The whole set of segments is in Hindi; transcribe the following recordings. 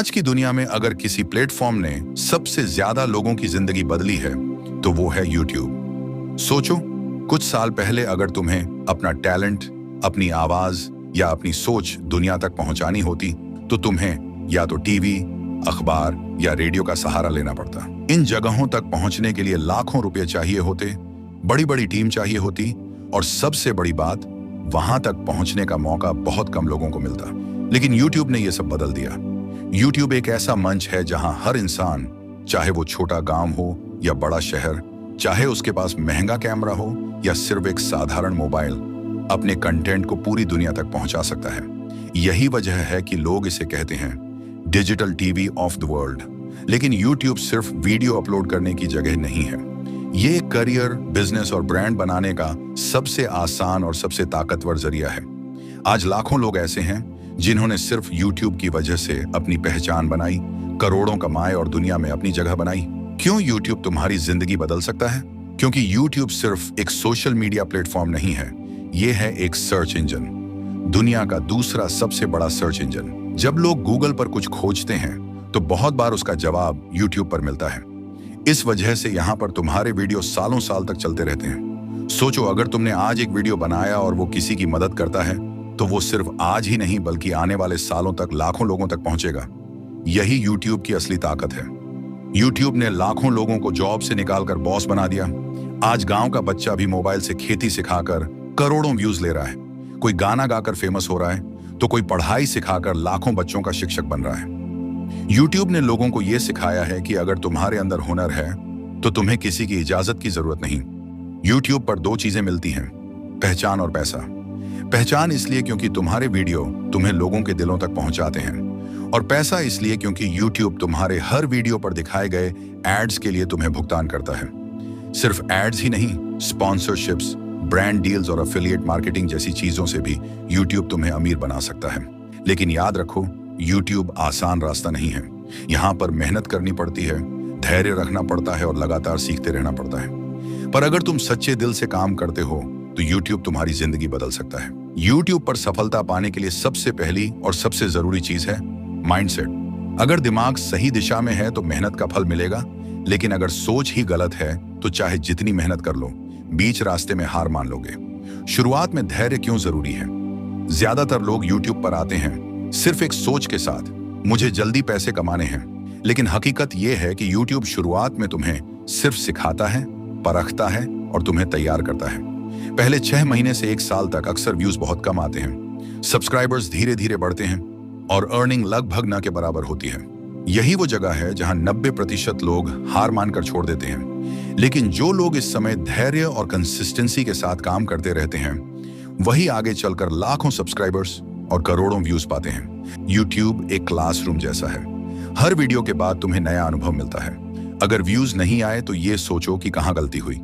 आज की दुनिया में अगर किसी प्लेटफॉर्म ने सबसे ज्यादा लोगों की जिंदगी बदली है तो वो है यूट्यूब। सोचो, कुछ साल पहले अगर तुम्हें अपना टैलेंट, अपनी आवाज या अपनी सोच दुनिया तक पहुंचानी होती तो तुम्हें या तो टीवी, अखबार या रेडियो का सहारा लेना पड़ता। इन जगहों तक पहुंचने के लिए लाखों रुपए चाहिए होते, बड़ी बड़ी टीम चाहिए होती और सबसे बड़ी बात, वहां तक पहुंचने का मौका बहुत कम लोगों को मिलता। लेकिन यूट्यूब ने यह सब बदल दिया। यूट्यूब एक ऐसा मंच है जहां हर इंसान, चाहे वो छोटा गांव हो या बड़ा शहर, चाहे उसके पास महंगा कैमरा हो या सिर्फ एक साधारण मोबाइल, अपने कंटेंट को पूरी दुनिया तक पहुंचा सकता है। यही वजह है कि लोग इसे कहते हैं digital TV off the world. लेकिन यूट्यूब सिर्फ वीडियो अपलोड करने की जगह नहीं है। ये करियर, बिजनेस और ब्रांड बनाने का सबसे आसान और सबसे ताकतवर जरिया है। आज लाखों लोग ऐसे हैं जिन्होंने सिर्फ यूट्यूब की वजह से अपनी पहचान बनाई, करोड़ों कमाए और दुनिया में अपनी जगह बनाई। क्यों यूट्यूब तुम्हारी जिंदगी बदल सकता है? क्योंकि यूट्यूब सिर्फ एक सोशल मीडिया प्लेटफॉर्म नहीं है, ये है एक सर्च इंजन, दुनिया का दूसरा सबसे बड़ा सर्च इंजन। जब लोग गूगल पर कुछ खोजते हैं तो बहुत बार उसका जवाब यूट्यूब पर मिलता है। इस वजह से यहाँ पर तुम्हारे वीडियो सालों साल तक चलते रहते हैं। सोचो, अगर तुमने आज एक वीडियो बनाया और वो किसी की मदद करता है तो वो सिर्फ आज ही नहीं बल्कि आने वाले सालों तक लाखों लोगों तक पहुंचेगा। यही यूट्यूब की असली ताकत है। यूट्यूब ने लाखों लोगों को जॉब से निकालकर बॉस बना दिया। आज गांव का बच्चा भी मोबाइल से खेती सिखाकर करोड़ों व्यूज ले रहा है। कोई गाना गाकर फेमस हो रहा है तो कोई पढ़ाई सिखाकर लाखों बच्चों का शिक्षक बन रहा है। यूट्यूब ने लोगों को यह सिखाया है कि अगर तुम्हारे अंदर हुनर है तो तुम्हें किसी की इजाजत की जरूरत नहीं। यूट्यूब पर दो चीजें मिलती हैं, पहचान और पैसा। पहचान इसलिए क्योंकि तुम्हारे वीडियो तुम्हें लोगों के दिलों तक पहुंचाते हैं, और पैसा इसलिए क्योंकि यूट्यूब तुम्हारे हर वीडियो पर दिखाए गए एड्स के लिए तुम्हें भुगतान करता है। सिर्फ एड्स ही नहीं, स्पॉन्सरशिप्स, ब्रांड डील्स और एफिलिएट मार्केटिंग जैसी चीजों से भी यूट्यूब तुम्हें अमीर बना सकता है। लेकिन याद रखो, यूट्यूब आसान रास्ता नहीं है। यहाँ पर मेहनत करनी पड़ती है, धैर्य रखना पड़ता है और लगातार सीखते रहना पड़ता है। पर अगर तुम सच्चे दिल से काम करते हो तो यूट्यूब तुम्हारी जिंदगी बदल सकता है। यूट्यूब पर सफलता पाने के लिए सबसे पहली और सबसे जरूरी चीज है माइंडसेट। अगर दिमाग सही दिशा में है तो मेहनत का फल मिलेगा, लेकिन अगर सोच ही गलत है तो चाहे जितनी मेहनत कर लो, बीच रास्ते में हार मान लोगे। शुरुआत में धैर्य क्यों जरूरी है? ज्यादातर लोग यूट्यूब पर आते हैं सिर्फ एक सोच के साथ, मुझे जल्दी पैसे कमाने हैं। लेकिन हकीकत यह है कि यूट्यूब शुरुआत में तुम्हें सिर्फ सिखाता है, परखता है और तुम्हें तैयार करता है। पहले 6 महीने से 1 साल तक अक्सर व्यूज बहुत कम आते हैं, सब्सक्राइबर्स धीरे धीरे बढ़ते हैं और अर्निंग लगभग न के बराबर होती है। यही वो जगह है जहां 90% लोग हार मानकर छोड़ देते हैं। लेकिन जो लोग इस समय धैर्य और कंसिस्टेंसी के साथ काम करते रहते हैं, वही आगे चलकर लाखों सब्सक्राइबर्स और करोड़ों व्यूज पाते हैं। यूट्यूब एक क्लासरूम जैसा है। हर वीडियो के बाद तुम्हें नया अनुभव मिलता है। अगर व्यूज नहीं आए तो ये सोचो कि कहां गलती हुई।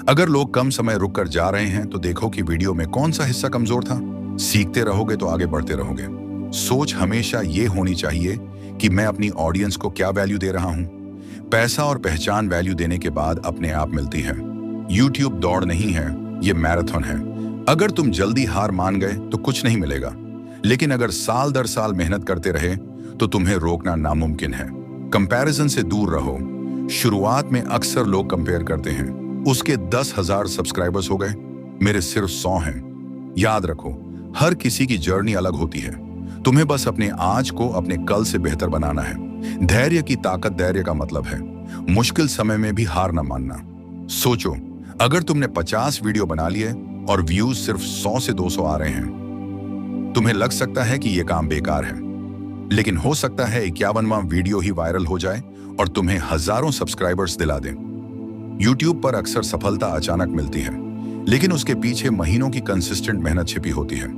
अगर लोग कम समय रुक कर जा रहे हैं तो देखो कि वीडियो में कौन सा हिस्सा कमजोर था। सीखते रहोगे तो आगे बढ़ते रहोगे। सोच हमेशा ये होनी चाहिए कि मैं अपनी ऑडियंस को क्या वैल्यू दे रहा हूं। पैसा और पहचान वैल्यू देने के बाद अपने आप मिलती है। यूट्यूब दौड़ नहीं है, ये मैराथन है। अगर तुम जल्दी हार मान गए तो कुछ नहीं मिलेगा, लेकिन अगर साल दर साल मेहनत करते रहे तो तुम्हें रोकना नामुमकिन है। कंपैरिजन से दूर रहो। शुरुआत में अक्सर लोग कंपेयर करते हैं, उसके 10,000 सब्सक्राइबर्स हो गए, मेरे सिर्फ 100 हैं। याद रखो, हर किसी की जर्नी अलग होती है। तुम्हें बस अपने आज को अपने कल से बेहतर बनाना है। धैर्य की ताकत, धैर्य का मतलब है मुश्किल समय में भी हार न मानना। सोचो, अगर तुमने 50 वीडियो बना लिए और व्यूज सिर्फ 100 से 200 आ रहे हैं, तुम्हें लग सकता है कि यह काम बेकार है। लेकिन हो सकता है 51वां वीडियो ही वायरल हो जाए और तुम्हें हजारों सब्सक्राइबर्स दिला दें। यूट्यूब पर अक्सर सफलता अचानक मिलती है, लेकिन उसके पीछे महीनों की कंसिस्टेंट मेहनत छिपी होती है।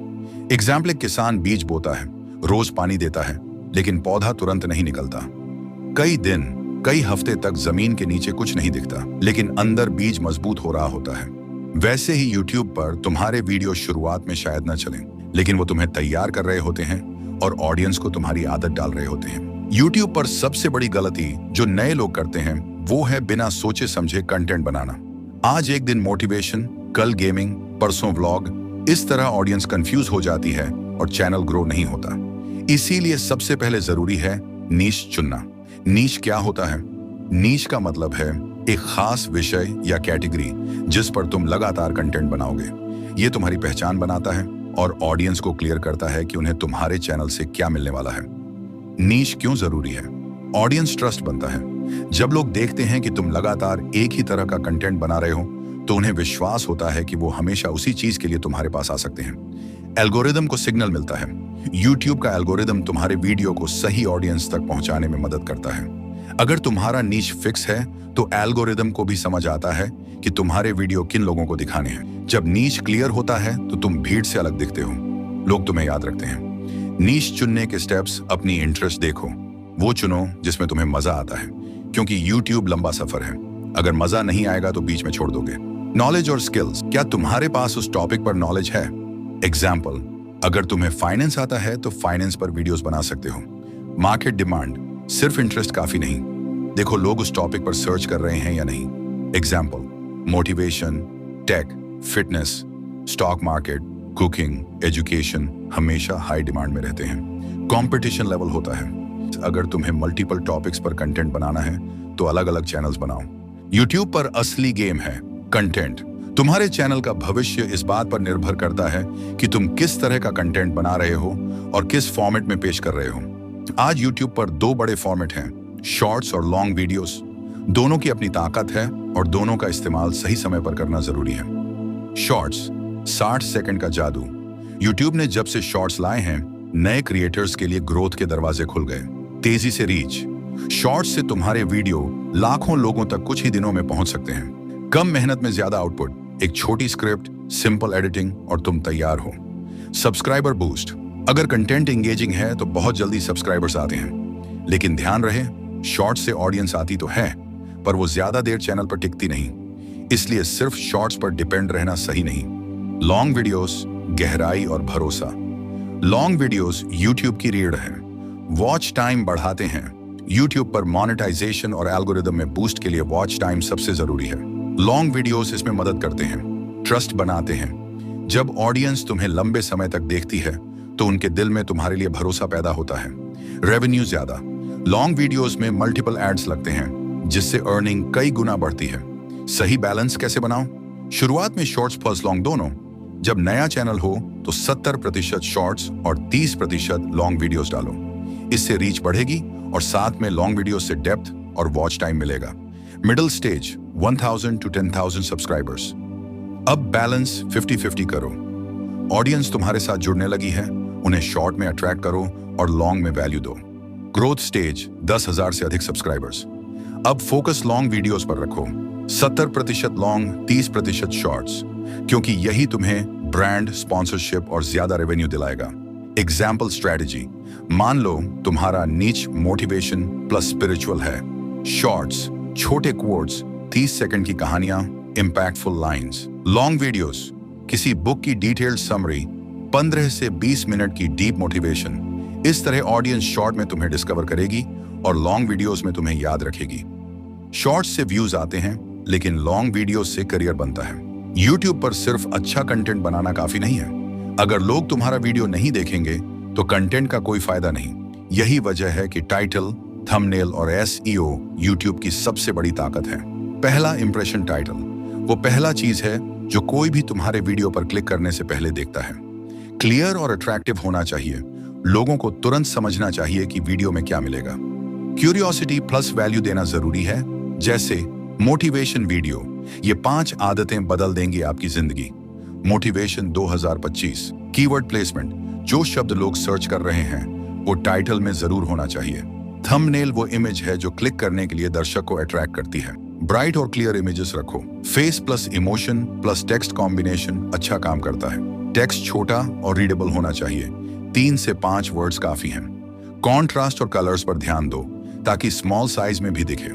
एग्जाम्पल, एक किसान बीज बोता है, रोज पानी देता है, लेकिन पौधा तुरंत नहीं निकलता। कई दिन, कई हफ्ते तक जमीन के नीचे कुछ नहीं दिखता, लेकिन अंदर बीज मजबूत हो रहा होता है। वैसे ही यूट्यूब पर तुम्हारे वीडियो शुरुआत में शायद न चलें, लेकिन वो तुम्हें तैयार कर रहे होते हैं और ऑडियंस को तुम्हारी आदत डाल रहे होते हैं। यूट्यूब पर सबसे बड़ी गलती जो नए लोग करते हैं वो है बिना सोचे समझे कंटेंट बनाना। आज एक दिन मोटिवेशन, कल गेमिंग, परसों व्लॉग, इस तरह ऑडियंस कंफ्यूज हो जाती है और चैनल ग्रो नहीं होता। इसीलिए सबसे पहले जरूरी है नीश चुनना। नीश क्या होता है? नीश का मतलब है एक खास विषय या कैटेगरी जिस पर तुम लगातार कंटेंट बनाओगे। ये तुम्हारी पहचान बनाता है और ऑडियंस को क्लियर करता है कि उन्हें तुम्हारे चैनल से क्या मिलने वाला है। नीश क्यों जरूरी है? ऑडियंस ट्रस्ट बनता है। जब लोग देखते हैं कि तुम लगातार एक ही तरह का कंटेंट बना रहे हो तो उन्हें विश्वास होता है कि वो हमेशा उसी चीज के लिए तुम्हारे पास आ सकते हैं। एल्गोरिदम को सिग्नल मिलता है। यूट्यूब का एल्गोरिदम तुम्हारे वीडियो को सही ऑडियंस तक पहुंचाने में मदद करता है। अगर तुम्हारा नीश फिक्स है तो एल्गोरिदम को भी समझ आता है कि तुम्हारे वीडियो किन लोगों को दिखाने हैं। जब नीश क्लियर होता है तो तुम भीड़ से अलग दिखते हो, लोग तुम्हें याद रखते हैं। नीश चुनने के स्टेप्स अपनी इंटरेस्ट देखो, वो चुनो जिसमें तुम्हें मजा आता है, क्योंकि यूट्यूब लंबा सफर है। अगर मजा नहीं आएगा तो बीच में छोड़ दोगे। नॉलेज और स्किल्स, क्या तुम्हारे पास उस टॉपिक पर नॉलेज है? एग्जाम्पल, अगर तुम्हें फाइनेंस आता है तो फाइनेंस पर वीडियोस बना सकते हो। मार्केट डिमांड, सिर्फ इंटरेस्ट काफी नहीं, देखो लोग उस टॉपिक पर सर्च कर रहे हैं या नहीं। Example, motivation, tech, fitness, stock market, cooking, education हमेशा हाई डिमांड में रहते हैं। कंपटीशन लेवल होता है। अगर तुम्हें मल्टीपल टॉपिक्स पर कंटेंट बनाना है तो अलग अलग चैनल्स बनाओ। यूट्यूब पर असली गेम है कंटेंट। तुम्हारे चैनल का भविष्य इस बात पर निर्भर करता है कि तुम किस तरह का कंटेंट बना रहे हो और किस फॉर्मेट में पेश कर रहे हो। आज यूट्यूब पर दो बड़े फॉर्मेट हैं, शॉर्ट्स और लॉन्ग वीडियोस। दोनों की अपनी ताकत है और दोनों का इस्तेमाल सही समय पर करना जरूरी है। शॉर्ट्स, 60 सेकंड का जादू। यूट्यूब ने जब से शॉर्ट्स लाए हैं, नए क्रिएटर्स के लिए ग्रोथ के दरवाजे खुल गए। तेजी से रीच, शॉर्ट्स से तुम्हारे वीडियो लाखों लोगों तक कुछ ही दिनों में पहुंच सकते हैं। कम मेहनत में ज्यादा आउटपुट, एक छोटी स्क्रिप्ट, सिंपल एडिटिंग और तुम तैयार हो। सब्सक्राइबर बूस्ट, अगर कंटेंट एंगेजिंग है तो बहुत जल्दी सब्सक्राइबर्स आते हैं। लेकिन ध्यान रहे, शॉर्ट्स से ऑडियंस आती तो है पर वो ज्यादा देर चैनल पर टिकती नहीं, इसलिए सिर्फ शॉर्ट्स पर डिपेंड रहना सही नहीं। लॉन्ग वीडियोस, गहराई और भरोसा। लॉन्ग वीडियोस यूट्यूब की रीढ़ है, वॉच टाइम बढ़ाते हैं। यूट्यूब पर मोनेटाइजेशन और एल्गोरिदम में बूस्ट के लिए वॉच टाइम सबसे जरूरी है। लॉन्ग वीडियोस इसमें मदद करते हैं, ट्रस्ट बनाते हैं। जब ऑडियंस तुम्हें लंबे समय तक देखती है तो उनके दिल में तुम्हारे लिए भरोसा पैदा होता है। रेवेन्यू ज्यादा, लॉन्ग वीडियोस में मल्टीपल एड्स लगते हैं जिससे अर्निंग कई गुना बढ़ती है। सही बैलेंस कैसे बनाओ? शुरुआत में शॉर्ट्स प्लस लॉन्ग दोनों। जब नया चैनल हो तो 70% शॉर्ट्स और 30% लॉन्ग वीडियोस डालो। इससे रीच बढ़ेगी और साथ में लॉन्ग वीडियो से डेप्थ और वॉच टाइम मिलेगा। Middle stage, 1000 to 10,000 subscribers. अब बैलेंस 50-50 करो। ऑडियंस तुम्हारे साथ जुड़ने लगी है, उन्हें शॉर्ट में अट्रैक्ट करो और लॉन्ग में वैल्यू दो। ग्रोथ स्टेज, 10,000 से अधिक सब्सक्राइबर्स। अब फोकस लॉन्ग वीडियोस पर रखो, 70% लॉन्ग, 30% शॉर्ट्स, क्योंकि यही तुम्हें ब्रांड, स्पॉन्सरशिप और ज्यादा रेवेन्यू दिलाएगा। एग्जाम्पल स्ट्रैटेजी, मान लो तुम्हारा नीच मोटिवेशन प्लस स्पिरिचुअल है। शॉर्ट्स, छोटे कोट्स, 30 सेकंड की कहानियां, इंपैक्टफुल लाइंस। लॉन्ग वीडियोस, किसी बुक की डिटेल्ड समरी, 15 से 20 मिनट की डीप मोटिवेशन। इस तरह ऑडियंस शॉर्ट में तुम्हें डिस्कवर करेगी और लॉन्ग वीडियोस में तुम्हें याद रखेगी। शॉर्ट्स से व्यूज आते हैं लेकिन लॉन्ग वीडियोस से करियर बनता है। यूट्यूब पर सिर्फ अच्छा कंटेंट बनाना काफी नहीं है। अगर लोग तुम्हारा वीडियो नहीं देखेंगे तो कंटेंट का कोई फायदा नहीं। यही वजह है कि टाइटल, थंबनेल और एसईओ यूट्यूब की सबसे बड़ी ताकत है। पहला इंप्रेशन टाइटल, वो पहला चीज है जो कोई भी तुम्हारे वीडियो पर क्लिक करने से पहले देखता है। क्लियर और अट्रैक्टिव होना चाहिए, लोगों को तुरंत समझना चाहिए कि वीडियो में क्या मिलेगा। क्यूरियोसिटी प्लस वैल्यू देना जरूरी है, जैसे मोटिवेशन वीडियो, ये 5 आदतें बदल देंगी आपकी जिंदगी। मोटिवेशन 2025। कीवर्ड प्लेसमेंट, जो शब्द लोग सर्च कर रहे हैं वो टाइटल में जरूर होना चाहिए। थंबनेल वो इमेज है जो क्लिक करने के लिए दर्शक को अट्रैक्ट करती है। ब्राइट और क्लियर इमेजेस रखो। Face plus emotion plus text combination अच्छा काम करता है। टेक्स्ट छोटा और रीडेबल होना चाहिए, 3 से 5 वर्ड्स काफी हैं। कॉन्ट्रास्ट और कलर्स पर ध्यान दो ताकि स्मॉल साइज में भी दिखे।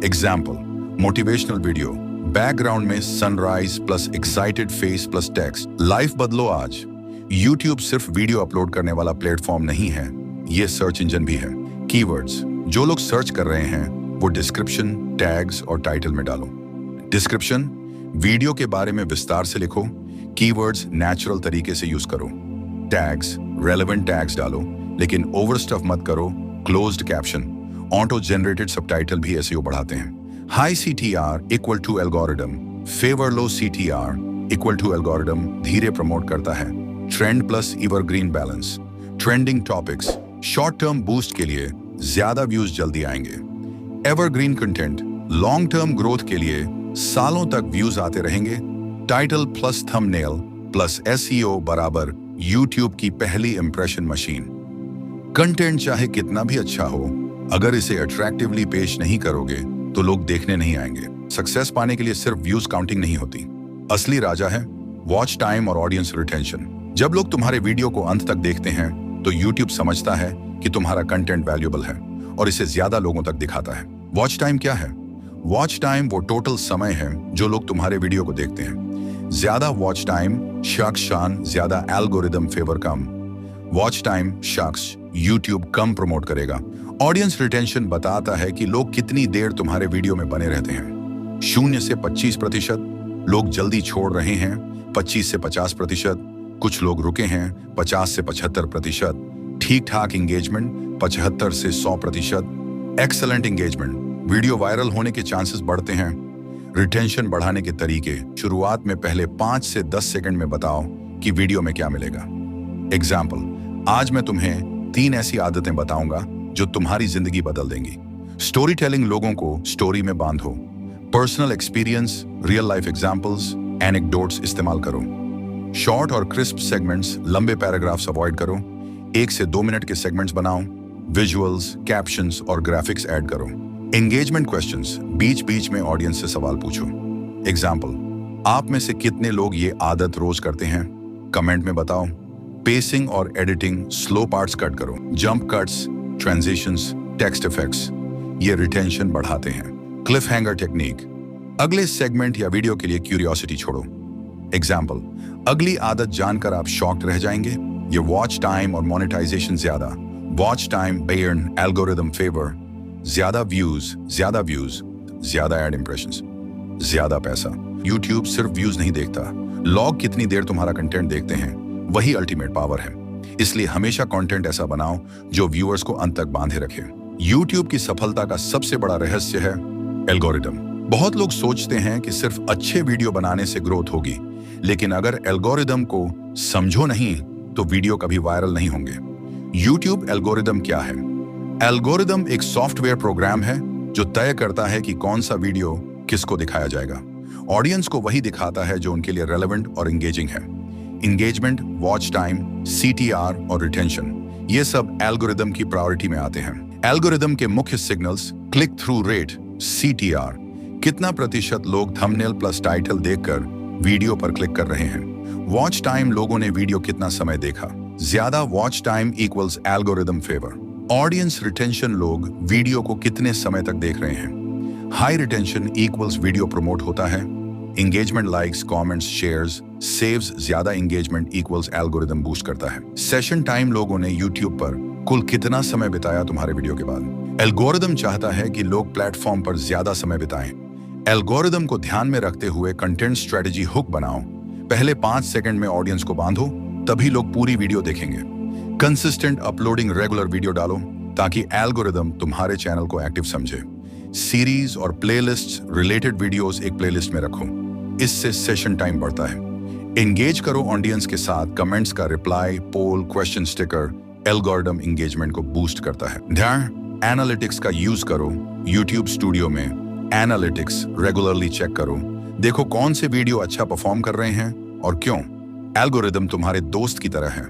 एग्जाम्पल, मोटिवेशनल वीडियो, बैकग्राउंड में sunrise plus excited face plus text. Life बदलो आज। यूट्यूब सिर्फ वीडियो अपलोड करने वाला प्लेटफॉर्म नहीं है, ये सर्च इंजन भी है। कीवर्ड्स, जो लोग सर्च कर रहे हैं वो डिस्क्रिप्शन, टैग्स और टाइटल में डालो। डिस्क्रिप्शन, वीडियो के बारे में विस्तार से लिखो। कीवर्ड्स नेचुरल तरीके से यूज करो। टैग्स, रेलेवेंट टैग्स डालो, लेकिन ओवर स्टफ मत करो closed caption, auto generated subtitle भी एसईओ बढ़ाते हैं। High CTR equal to algorithm favour low CTR equal to algorithm धीरे प्रमोट करता है। Trend plus evergreen balance, trending topics short term boost के लिए ज्यादा व्यूज जल्दी आएंगे। Evergreen content long term growth के लिए सालों तक व्यूज आते रहेंगे। Title plus thumbnail plus SEO बराबर यूट्यूब की पहली इंप्रेशन मशीन। कंटेंट चाहे कितना भी अच्छा हो, अगर इसे अट्रैक्टिवली पेश नहीं करोगे तो लोग देखने नहीं आएंगे। सक्सेस पाने के लिए सिर्फ व्यूज काउंटिंग नहीं होती, असली राजा है वॉच टाइम और ऑडियंस रिटेंशन। जब लोग तुम्हारे वीडियो को अंत तक देखते हैं तो यूट्यूब समझता है कि तुम्हारा कंटेंट वैल्यूएबल है और इसे ज्यादा लोगों तक दिखाता है। वॉच टाइम क्या है? वॉच टाइम वो टोटल समय है जो लोग तुम्हारे वीडियो को देखते हैं। ज्यादा वॉच टाइम शख्स शान, ज्यादा एल्गोरिदम फेवर कम। वॉच टाइम शख्स यूट्यूब कम प्रमोट करेगा। ऑडियंस रिटेंशन बताता है कि लोग कितनी देर तुम्हारे वीडियो में बने रहते हैं। 0 से 25% लोग जल्दी छोड़ रहे हैं, 25 से 50%। कुछ लोग रुके हैं, 50 से 75%। ठीक ठाक एंगेजमेंट 75 से 100%। एक्सेलेंट एंगेजमेंट, वीडियो वायरल होने के चांसेस बढ़ते हैं। रिटेंशन बढ़ाने के तरीके, शुरुआत में पहले 5 से 10 सेकंड में बताओ कि वीडियो में क्या मिलेगा। एग्जाम्पल, आज मैं तुम्हें 3 ऐसी आदतें बताऊंगा जो तुम्हारी जिंदगी बदल देंगी। स्टोरी टेलिंग, लोगों को स्टोरी में बांधो। Personal experience, real life examples, anecdotes इस्तेमाल करो। शॉर्ट और क्रिस्प सेगमेंट्स, लंबे पैराग्राफ्स अवॉइड करो। 1 से 2 मिनट के सेगमेंट्स बनाओ। विजुअल्स, कैप्शंस और ग्राफिक्स ऐड करो। एंगेजमेंट क्वेश्चंस, बीच बीच में ऑडियंस से सवाल पूछो। एग्जाम्पल, आप में से कितने लोग ये आदत रोज करते हैं? कमेंट में बताओ। पेसिंग और एडिटिंग, स्लो पार्ट्स कट करो। Jump cuts, transitions, text effects, ये रिटेंशन बढ़ाते हैं। क्लिफ हैंगर टेक्निक, अगले सेगमेंट या वीडियो के लिए क्यूरियोसिटी छोड़ो। एग्जाम्पल, अगली आदत जानकर आप शॉक्ड रह जाएंगे। ये वॉच टाइम और मोनेटाइजेशन ज्यादा। Watch time Bayern algorithm favour, ज्यादा व्यूज, ज्यादा एड इंप्रेशंस, ज्यादा पैसा। यूट्यूब सिर्फ व्यूज नहीं देखता, लोग कितनी देर तुम्हारा कंटेंट देखते हैं वही अल्टीमेट पावर है। इसलिए हमेशा कंटेंट ऐसा बनाओ जो व्यूअर्स को अंत तक बांधे रखे। यूट्यूब की सफलता का सबसे बड़ा रहस्य है एल्गोरिदम। बहुत लोग सोचते हैं कि सिर्फ अच्छे वीडियो बनाने से ग्रोथ होगी, लेकिन अगर एल्गोरिदम को समझो नहीं तो वीडियो कभी वायरल नहीं होंगे। यूट्यूब एल्गोरिदम क्या है? एल्गोरिदम एक सॉफ्टवेयर प्रोग्राम है जो तय करता है कि कौन सा वीडियो किसको दिखाया जाएगा। ऑडियंस को वही दिखाता है जो उनके लिए रेलेवेंट और एंगेजिंग है। एंगेजमेंट, वॉच टाइम, सीटीआर और रिटेंशन, ये सब एल्गोरिदम की प्रायोरिटी में आते हैं। एल्गोरिदम के मुख्य signals, click through rate, CTR, कितना प्रतिशत लोग थंबनेल प्लस टाइटल देखकर वीडियो पर क्लिक कर रहे हैं। वॉच टाइम, लोगों ने वीडियो कितना समय देखा। ज्यादा watch time equals algorithm favour. Audience retention, लोग वीडियो को कितने समय तक देख रहे हैं। High retention equals video promote होता है। Engagement, likes, comments, shares, saves, ज्यादा एंगेजमेंट इक्वल्स एल्गोरिदम बूस्ट करता है। सेशन टाइम, लोगों ने यूट्यूब पर कुल कितना समय बिताया तुम्हारे वीडियो के बाद। एल्गोरिदम चाहता है कि लोग प्लेटफॉर्म पर ज्यादा समय बिताएं। एल्गोरिदम को ध्यान में रखते हुए कंटेंट स्ट्रेटजी हुक बनाओ। पहले 5 सेकंड में ऑडियंस को बांधो, तभी लोग पूरी वीडियो देखेंगे। कंसिस्टेंट अपलोडिंग, रेगुलर वीडियो डालो ताकि एल्गोरिदम तुम्हारे चैनल को एक्टिव समझे। सीरीज और प्लेलिस्ट, रिलेटेड वीडियोस एक प्लेलिस्ट में रखो, इससे सेशन टाइम बढ़ता है। एंगेज करो ऑडियंस के साथ, कमेंट्स का रिप्लाई, पोल, क्वेश्चन स्टिकर, एल्गोरिदम एंगेजमेंट को बूस्ट करता है। ध्यान, एनालिटिक्स का यूज करो। यूट्यूब स्टूडियो में एनालिटिक्स रेगुलरली चेक करो, देखो कौन से वीडियो अच्छा परफॉर्म कर रहे हैं और क्यों। एल्गोरिदम तुम्हारे दोस्त की तरह है,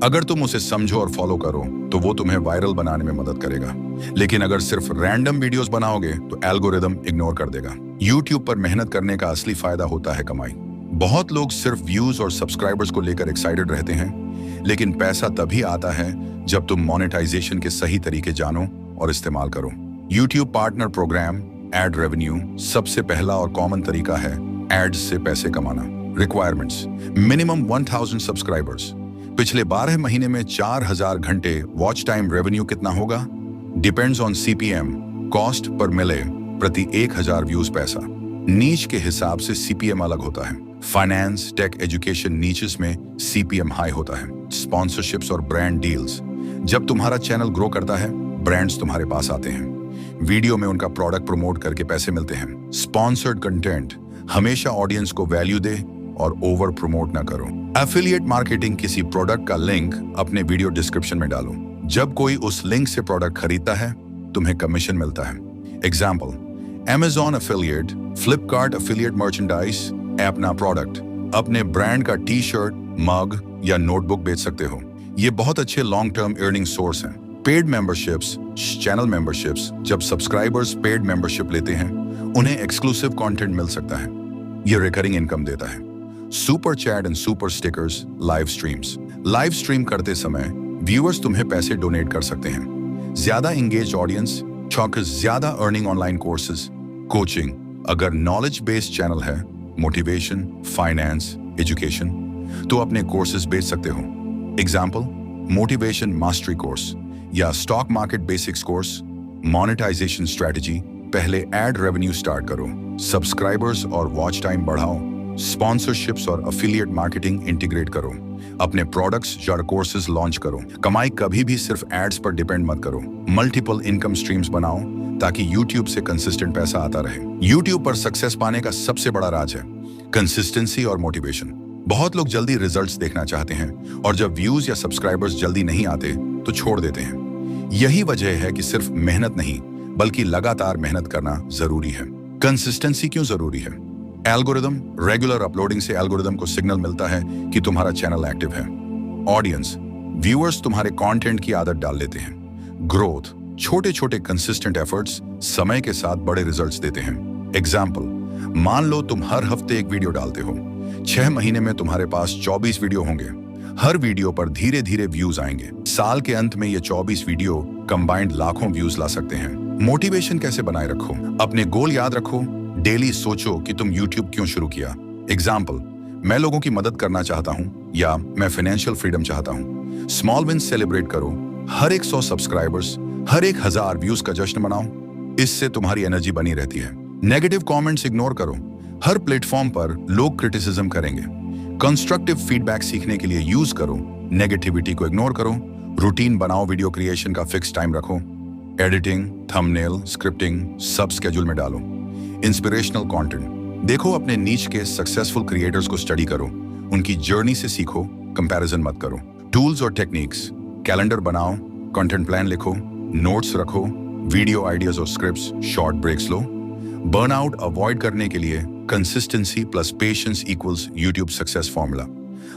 अगर तुम उसे समझो और फॉलो करो तो वो तुम्हें वायरल बनाने में मदद करेगा। लेकिन अगर सिर्फ रैंडम वीडियोस बनाओगे तो एल्गोरिदम इग्नोर कर देगा। यूट्यूब पर मेहनत करने का असली फायदा होता है कमाई। बहुत लोग सिर्फ व्यूज और सब्सक्राइबर्स को लेकर एक्साइटेड रहते हैं, लेकिन पैसा तभी आता है जब तुम मोनेटाइजेशन के सही तरीके जानो और इस्तेमाल करो। YouTube partner program, ad revenue, सबसे पहला और कॉमन तरीका है एड्स से पैसे कमाना। रिक्वायरमेंट्स, मिनिमम 1000 सब्सक्राइबर्स, पिछले 12 महीने में 4000 घंटे। वॉच टाइम, रेवेन्यू कितना होगा? Depends on CPM, cost per मिले प्रति 1000 व्यूज पैसा। नीच के हिसाब से सीपीएम अलग होता है। फाइनेंस, टेक, एजुकेशन नीचेस में सीपीएम हाई होता है। स्पॉन्सरशिप्स और ब्रांड डील्स, जब तुम्हारा चैनल ग्रो करता है ब्रांड्स तुम्हारे पास आते हैं। वीडियो में उनका प्रोडक्ट प्रमोट करके पैसे मिलते हैं। स्पॉन्सर्ड कंटेंट हमेशा ऑडियंस को वैल्यू दे और ओवर प्रमोट ना करो। एफिलिएट मार्केटिंग किसी प्रोडक्ट का लिंक अपने वीडियो डिस्क्रिप्शन में डालो। जब कोई उस लिंक से प्रोडक्ट खरीदता है तुम्हें कमीशन मिलता है। Example, Amazon affiliate, Flipkart affiliate merchandise अपना प्रोडक्ट अपने ब्रांड का टी शर्ट, मग या नोटबुक बेच सकते हो। ये बहुत अच्छे लॉन्ग टर्म अर्निंग सोर्स हैं। पेड मेंबरशिप्स, चैनल मेंबरशिप्स, जब सब्सक्राइबर्स पेड मेंबरशिप लेते हैं उन्हें एक्सक्लूसिव कंटेंट मिल सकता है। ये रिकरिंग इनकम देता है। Super chat and super stickers, live streams. Live stream करते समय व्यूअर्स तुम्हें पैसे डोनेट कर सकते हैं। ज्यादा इंगेज ऑडियंस, चौकस ज्यादा अर्निंग ऑनलाइन कोर्सेज, कोचिंग। अगर नॉलेज बेस्ड चैनल है, मोटिवेशन, फाइनेंस, एजुकेशन, तो अपने कोर्सेज बेच सकते हो। एग्जाम्पल, मोटिवेशन मास्टरी कोर्स या stock market basics course. Monetisation strategy, पहले एड रेवेन्यू स्टार्ट करो, सब्सक्राइबर्स और वॉच टाइम बढ़ाओ, स्पॉन्सरशिप्स और एफिलिएट मार्केटिंग इंटीग्रेट करो, अपने प्रोडक्ट्स या कोर्सेज लॉन्च करो। कमाई कभी भी सिर्फ एड्स पर डिपेंड मत करो। मल्टीपल इनकम स्ट्रीम्स बनाओ ताकि YouTube से कंसिस्टेंट पैसा आता रहे। YouTube पर सक्सेस पाने का सबसे बड़ा राज है कंसिस्टेंसी और मोटिवेशन। बहुत लोग जल्दी रिजल्ट्स देखना चाहते हैं और जब व्यूज या सब्सक्राइबर्स जल्दी नहीं आते तो छोड़ देते हैं। यही वजह है कि सिर्फ मेहनत नहीं बल्कि लगातार मेहनत करना जरूरी है। कंसिस्टेंसी क्यों जरूरी है? एल्गोरिदम, रेगुलर अपलोडिंग से एल्गोरिदम को सिग्नल मिलता है कि तुम्हारा चैनल एक्टिव है। ऑडियंस, व्यूअर्स तुम्हारे कंटेंट की आदत डाल लेते हैं। ग्रोथ, छोटे छोटे कंसिस्टेंट एफर्ट्स समय के साथ बड़े रिजल्ट्स देते हैं। एग्जाम्पल, मान लो तुम हर हफ्ते एक वीडियो डालते हो, 6 महीने में तुम्हारे पास 24 वीडियो होंगे। हर वीडियो पर धीरे धीरे व्यूज आएंगे। साल के अंत में ये 24 वीडियो कंबाइंड लाखों व्यूज ला सकते हैं। मोटिवेशन कैसे बनाए रखो? अपने गोल याद रखो। डेली सोचो कि तुम YouTube क्यों शुरू किया। एग्जाम्पल, मैं लोगों की मदद करना चाहता हूँ या मैं फाइनेंशियल फ्रीडम चाहता हूँ। स्मॉल विन सेलिब्रेट करो। हर एक 100 सब्सक्राइबर्स, हर एक 1000 व्यूज का जश्न मनाओ। इससे तुम्हारी एनर्जी बनी रहती है। नेगेटिव कमेंट्स इग्नोर करो। हर प्लेटफॉर्म पर लोग क्रिटिसिज्म करेंगे। कंस्ट्रक्टिव फीडबैक सीखने के लिए यूज करो, नेगेटिविटी को इग्नोर करो। रूटीन बनाओ, वीडियो क्रिएशन का फिक्स टाइम रखो। एडिटिंग, थंबनेल, स्क्रिप्टिंग सब स्केड्यूल में डालो। इंस्पिरेशनल कंटेंट देखो, अपने नीच के सक्सेसफुल क्रिएटर्स को स्टडी करो, उनकी जर्नी से सीखो, कंपैरिजन मत करो। टूल्स और टेक्निक्स, कैलेंडर बनाओ, कंटेंट प्लान लिखो, नोट्स रखो, वीडियो आइडियाज और स्क्रिप्ट्स, शॉर्ट ब्रेक्स लो। बर्नआउट अवॉइड करने के लिए consistency plus patience equals YouTube success formula.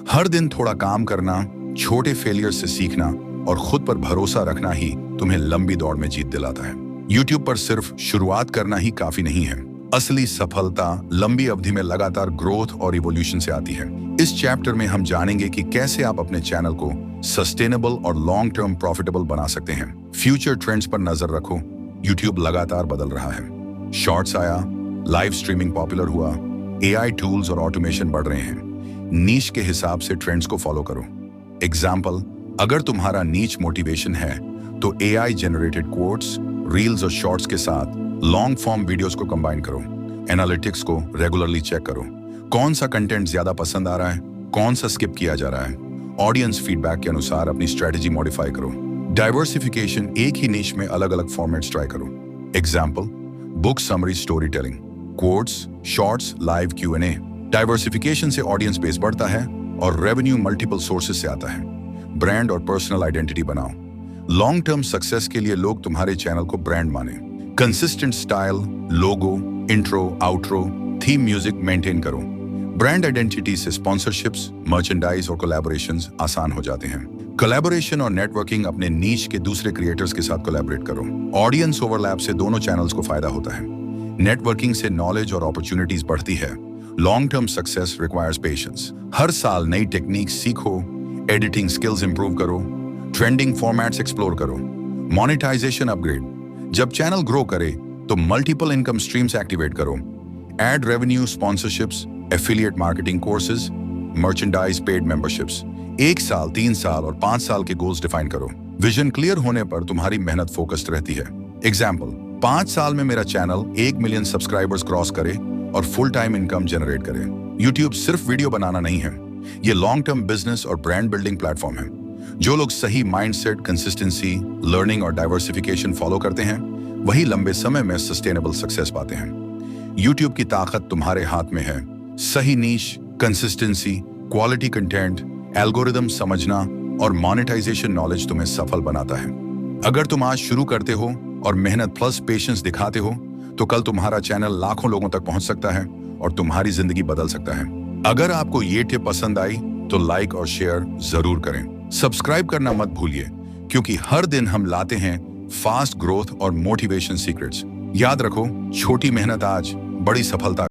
हर दिन थोड़ा काम करना, छोटे फेलियर से सीखना और खुद पर भरोसा रखना ही तुम्हें लंबी दौड़ में जीत दिलाता है। यूट्यूब पर सिर्फ शुरुआत करना ही काफी नहीं है। असली सफलता लंबी अवधि में लगातार ग्रोथ और इवोल्यूशन से आती है। इस चैप्टर में हम जानेंगे कि कैसे आप अपने चैनल को सस्टेनेबल और लॉन्ग टर्म प्रॉफिटेबल बना सकते हैं। फ्यूचर ट्रेंड्स पर नजर रखो, यूट्यूब लगातार बदल रहा है। शॉर्ट्स आया, लाइव स्ट्रीमिंग पॉपुलर हुआ, AI टूल्स और ऑटोमेशन बढ़ रहे हैं। नीश के हिसाब से ट्रेंड्स को फॉलो करो। एग्जाम्पल, अगर तुम्हारा नीच मोटिवेशन है तो AI जनरेटेड कोट्स, रील्स और शॉर्ट्स के साथ लॉन्ग फॉर्म वीडियोस को कंबाइन करो। एनालिटिक्स को रेगुलरली चेक करो, कौन सा कंटेंट ज्यादा पसंद आ रहा है, कौन सा स्किप किया जा रहा है। ऑडियंस फीडबैक के अनुसार अपनी स्ट्रेटजी मॉडिफाई करो। डाइवर्सिफिकेशन, एक ही नीश में अलग अलग फॉर्मेट्स ट्राई करो। Example, book summary, story telling, quotes, shorts, live Q&A। Diversification से ऑडियंस बेस बढ़ता है और रेवेन्यू मल्टीपल सोर्सेज से आता है। ब्रांड और पर्सनल आइडेंटिटी बनाओ। लॉन्ग टर्म सक्सेस के लिए लोग तुम्हारे चैनल को ब्रांड माने। Consistent style, logo, intro, outro, theme music maintain करो। ब्रांड आइडेंटिटी से स्पॉन्सरशिप्स, मर्चेंडाइज और कोलैबोरेशंस आसान हो जाते हैं। कोलैबोरेशन और नेटवर्किंग, अपने नीच के दूसरे क्रिएटर्स के साथ कोलैबोरेट करो। ऑडियंस ओवरलैप से दोनों चैनल्स को फायदा होता है। नेटवर्किंग से नॉलेज और अपॉर्चुनिटीज बढ़ती है। Long term success requires patience. हर साल नई टेक्निक सीखो, एडिटिंग स्किल्स इंप्रूव करो, ट्रेंडिंग फॉर्मेट्स एक्सप्लोर करो। मोनेटाइजेशन अपग्रेड, जब चैनल ग्रो करे तो मल्टीपल इनकम स्ट्रीम्स एक्टिवेट करो। Ad revenue, sponsorships, affiliate marketing courses, merchandise, paid memberships. 1 साल, 3 साल और 5 साल के गोल्स डिफाइन करो। विजन क्लियर होने पर तुम्हारी मेहनत फोकस्ड रहती है। एग्जाम्पल, 5 साल में मेरा चैनल 1 मिलियन सब्सक्राइबर्स क्रॉस करे और फुल टाइम इनकम जनरेट करे। यूट्यूब सिर्फ वीडियो बनाना नहीं है, ये लॉन्ग टर्म बिजनेस और ब्रांड बिल्डिंग प्लेटफॉर्म है। जो लोग सही माइंडसेट, कंसिस्टेंसी, लर्निंग और डाइवर्सिफिकेशन फॉलो करते हैं वही लंबे समय में सस्टेनेबल सक्सेस पाते हैं। यूट्यूब की ताकत तुम्हारे हाथ में है। सही नीश, कंसिस्टेंसी, क्वालिटी कंटेंट, एल्गोरिदम समझना और मोनेटाइजेशन नॉलेज तुम्हें सफल बनाता है। अगर तुम आज शुरू करते हो और मेहनत प्लस पेशेंस दिखाते हो तो कल तुम्हारा चैनल लाखों लोगों तक पहुंच सकता है और तुम्हारी जिंदगी बदल सकता है। अगर आपको ये टिप पसंद आई तो लाइक और शेयर जरूर करें। सब्सक्राइब करना मत भूलिए, क्योंकि हर दिन हम लाते हैं फास्ट ग्रोथ और मोटिवेशन सीक्रेट्स। याद रखो, छोटी मेहनत आज, बड़ी सफलता।